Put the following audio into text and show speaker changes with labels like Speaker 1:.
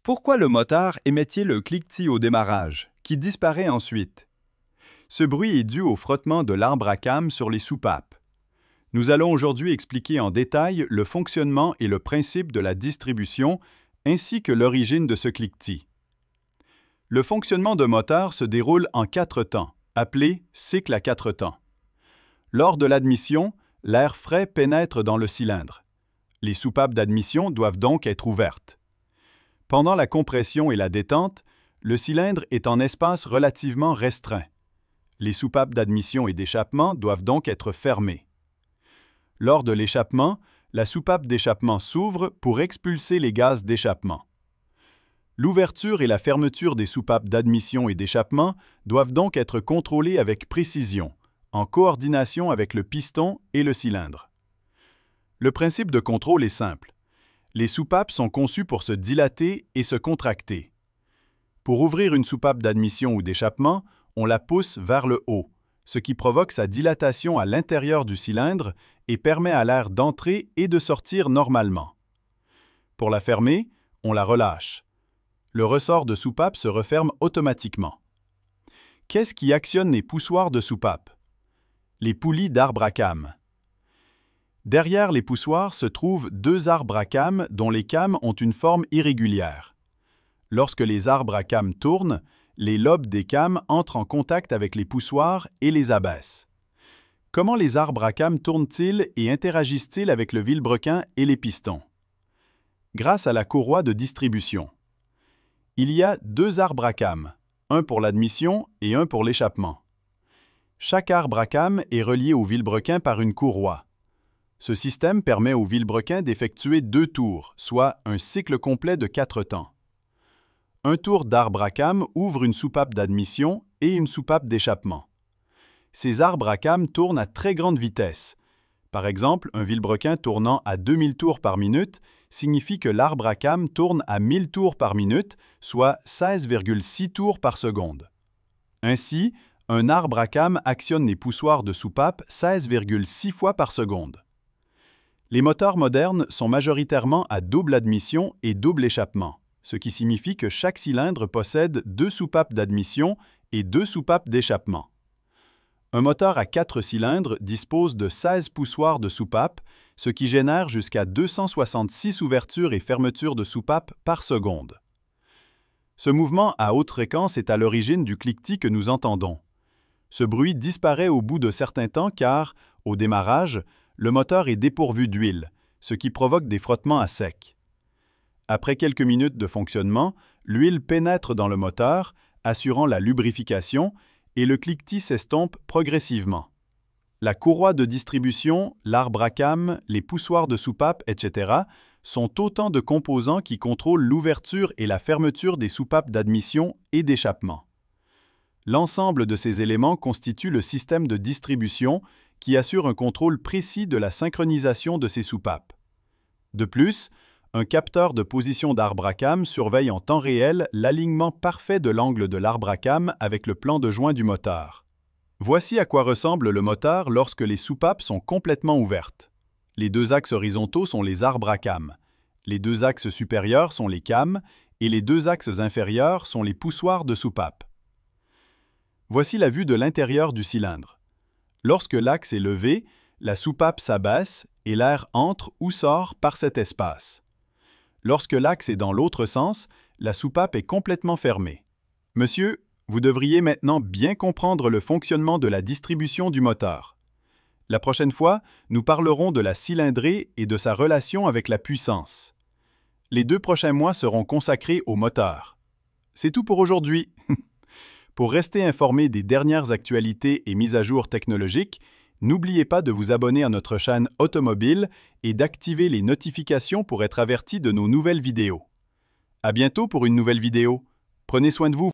Speaker 1: Pourquoi le moteur émet-il le cliquetis au démarrage, qui disparaît ensuite? Ce bruit est dû au frottement de l'arbre à cames sur les soupapes. Nous allons aujourd'hui expliquer en détail le fonctionnement et le principe de la distribution, ainsi que l'origine de ce cliquetis. Le fonctionnement de moteur se déroule en 4 temps, appelé cycle à 4 temps. Lors de l'admission, l'air frais pénètre dans le cylindre. Les soupapes d'admission doivent donc être ouvertes. Pendant la compression et la détente, le cylindre est en espace relativement restreint. Les soupapes d'admission et d'échappement doivent donc être fermées. Lors de l'échappement, la soupape d'échappement s'ouvre pour expulser les gaz d'échappement. L'ouverture et la fermeture des soupapes d'admission et d'échappement doivent donc être contrôlées avec précision, en coordination avec le piston et le cylindre. Le principe de contrôle est simple. Les soupapes sont conçues pour se dilater et se contracter. Pour ouvrir une soupape d'admission ou d'échappement, on la pousse vers le haut, ce qui provoque sa dilatation à l'intérieur du cylindre et permet à l'air d'entrer et de sortir normalement. Pour la fermer, on la relâche. Le ressort de soupape se referme automatiquement. Qu'est-ce qui actionne les poussoirs de soupape? Les poulies d'arbre à cames. Derrière les poussoirs se trouvent 2 arbres à cames dont les cames ont une forme irrégulière. Lorsque les arbres à cames tournent, les lobes des cames entrent en contact avec les poussoirs et les abaissent. Comment les arbres à cames tournent-ils et interagissent-ils avec le vilebrequin et les pistons? Grâce à la courroie de distribution. Il y a 2 arbres à cames, un pour l'admission et un pour l'échappement. Chaque arbre à cames est relié au vilebrequin par une courroie. Ce système permet au vilebrequin d'effectuer 2 tours, soit un cycle complet de 4 temps. Un tour d'arbre à cames ouvre une soupape d'admission et une soupape d'échappement. Ces arbres à cames tournent à très grande vitesse. Par exemple, un vilebrequin tournant à 2000 tours par minute signifie que l'arbre à cames tourne à 1000 tours par minute, soit 16,6 tours par seconde. Ainsi, un arbre à cames actionne les poussoirs de soupape 16,6 fois par seconde. Les moteurs modernes sont majoritairement à double admission et double échappement, ce qui signifie que chaque cylindre possède 2 soupapes d'admission et 2 soupapes d'échappement. Un moteur à 4 cylindres dispose de 16 poussoirs de soupape, ce qui génère jusqu'à 266 ouvertures et fermetures de soupape par seconde. Ce mouvement à haute fréquence est à l'origine du cliquetis que nous entendons. Ce bruit disparaît au bout de certains temps car, au démarrage, le moteur est dépourvu d'huile, ce qui provoque des frottements à sec. Après quelques minutes de fonctionnement, l'huile pénètre dans le moteur, assurant la lubrification, et le cliquetis s'estompe progressivement. La courroie de distribution, l'arbre à cames, les poussoirs de soupape, etc. sont autant de composants qui contrôlent l'ouverture et la fermeture des soupapes d'admission et d'échappement. L'ensemble de ces éléments constitue le système de distribution qui assure un contrôle précis de la synchronisation de ces soupapes. De plus, un capteur de position d'arbre à cames surveille en temps réel l'alignement parfait de l'angle de l'arbre à cames avec le plan de joint du moteur. Voici à quoi ressemble le moteur lorsque les soupapes sont complètement ouvertes. Les 2 axes horizontaux sont les arbres à cames, les 2 axes supérieurs sont les cames et les 2 axes inférieurs sont les poussoirs de soupape. Voici la vue de l'intérieur du cylindre. Lorsque l'axe est levé, la soupape s'abaisse et l'air entre ou sort par cet espace. Lorsque l'axe est dans l'autre sens, la soupape est complètement fermée. Monsieur, vous devriez maintenant bien comprendre le fonctionnement de la distribution du moteur. La prochaine fois, nous parlerons de la cylindrée et de sa relation avec la puissance. Les 2 prochains mois seront consacrés au moteur. C'est tout pour aujourd'hui. Pour rester informé des dernières actualités et mises à jour technologiques, n'oubliez pas de vous abonner à notre chaîne Automobile et d'activer les notifications pour être averti de nos nouvelles vidéos. À bientôt pour une nouvelle vidéo. Prenez soin de vous.